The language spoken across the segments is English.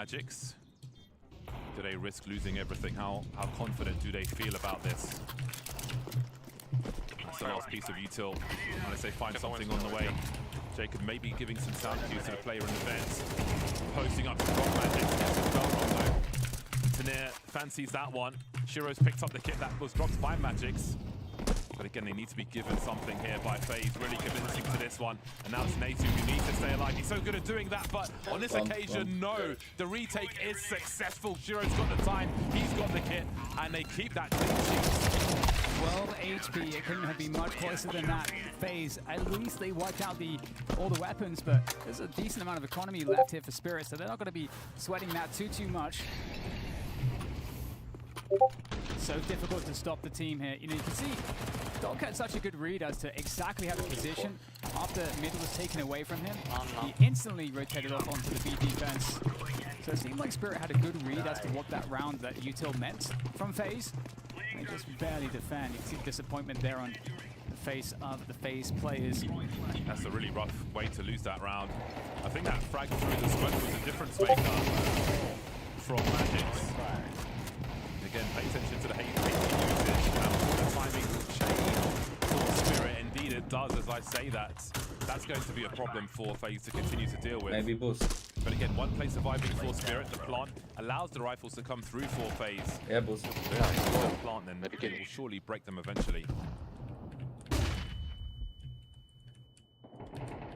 Magics. Do they risk losing everything? How confident do they feel about this? That's the last piece of util, unless they find something on the way. Jacob maybe giving some sound cues to the player in the vents. Posting up to Rock Magic. Felt wrong though. Tanir fancies that one. Shiro's picked up the kit that was dropped by Magics. But again, they need to be given something here by FaZe, really convincing to this one. And now it's Natu who needs to stay alive. He's so good at doing that, but on this occasion, no. The retake is successful. Shiro's got the time, he's got the kit, and they keep that clean sheet. 12 HP, it couldn't have been much closer than that. FaZe, at least they wiped out all the weapons, but there's a decent amount of economy left here for Spirit, so they're not going to be sweating that too much. So difficult to stop the team here. You know, you can see Doc had such a good read as to exactly how to position. After mid was taken away from him, he instantly rotated off onto the B defense. So it seemed like Spirit had a good read as to what that round, that util meant from FaZe. They just barely defend. You can see the disappointment there on the face of the FaZe players. That's a really rough way to lose that round. I think that frag through the smoke was a difference maker from Magics. Again, pay attention to the hate usage. The timing will change for Spirit. Indeed it does, as I say that. That's going to be a problem for FaZe to continue to deal with. Maybe boost. But again, one play surviving for Spirit. The plant allows the rifles to come through for FaZe. Yeah, boost. Yeah, the plant then it will surely break them eventually.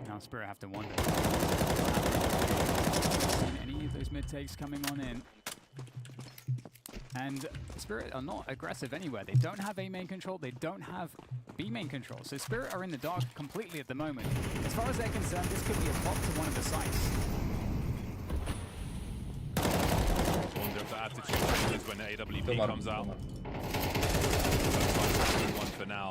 Now Spirit have to wonder. Any of those mid takes coming on in. And Spirit are not aggressive anywhere. They don't have A main control, they don't have B main control. So Spirit are in the dark completely at the moment. As far as they're concerned, this could be a pop to one of the sites. I wonder if the attitude changes when the AWP comes out. One for now.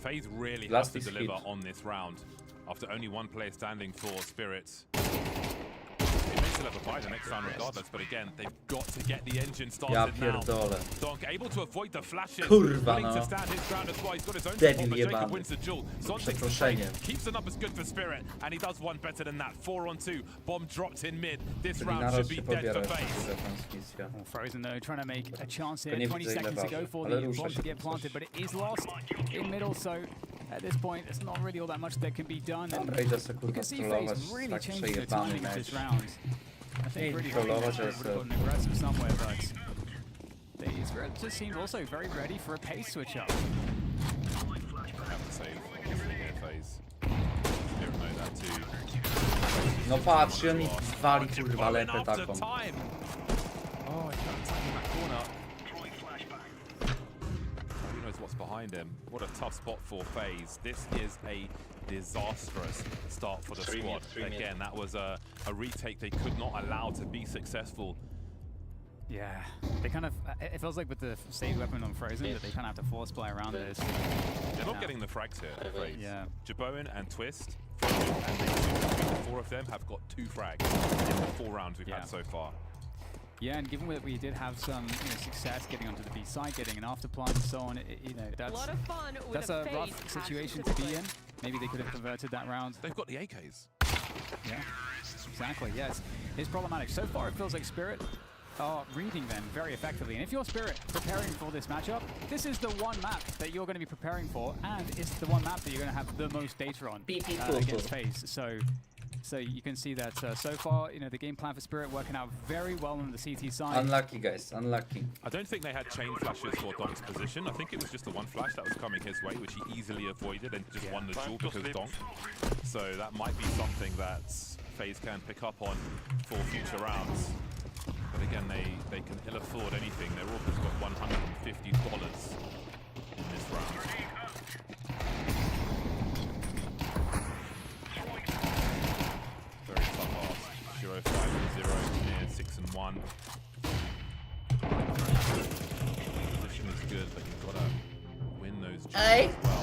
FaZe really has to deliver on this round. After only one player standing for Spirit. They may still have a buy the next round regardless, but again, they've got to get the engine started now. Donk able to avoid the flashes. Kurwa, willing to stand his ground as well. He's got his own support, but Jacob wins the duel. Zontic keeps the numbers good for Spirit, and he does one better than that. 4-on-2. Bomb dropped in mid. This round should be dead for FaZe. Well, Frozen though, trying to make a chance here. 20 seconds to go for the bomb to get planted, but it is lost in middle, so at this point, there's not really all that much that can be done. And you can see FaZe really changing the timing of this round. I think really would have gotten aggressive somewhere, but Spirit just seemed also very ready for a pace switch up. I have to say, obviously here FaZe. Spirit know that too. No patrz, oni wali kurwa lepę taką. Oh, he's got attack in that corner. Who knows what's behind him? What a tough spot for FaZe. This is a disastrous start for the squad. Again, that was a retake they could not allow to be successful. Yeah, they kind of, it feels like with the save weapon on Frozen that they kind of have to force play around this. They're not getting the frags here, FaZe. Yeah. Jaboan and Twist, Frozen, and the four of them have got 2 frags in the 4 rounds we've had so far. Yeah, and given that we did have some success getting onto the B side, getting an afterplant and so on, that's a rough situation to be in. Maybe they could have converted that round. They've got the AKs. Yeah, exactly. Yes, it's problematic. So far, it feels like Spirit are reading them very effectively. And if you're Spirit preparing for this matchup, this is the one map that you're going to be preparing for, and it's the one map that you're going to have the most data on against FaZe. So you can see that so far, the game plan for Spirit working out very well on the CT side. Unlucky, guys, unlucky. I don't think they had chain flashes for Donk's position. I think it was just the one flash that was coming his way, which he easily avoided and just won the duel because Donk. So that might be something that FaZe can pick up on for future rounds. But again, they can ill afford anything. They're all just got $150 in this round. Very tough ask. Shiro 5-0, near 6-1. Position is good, but you've got to win those duels as well.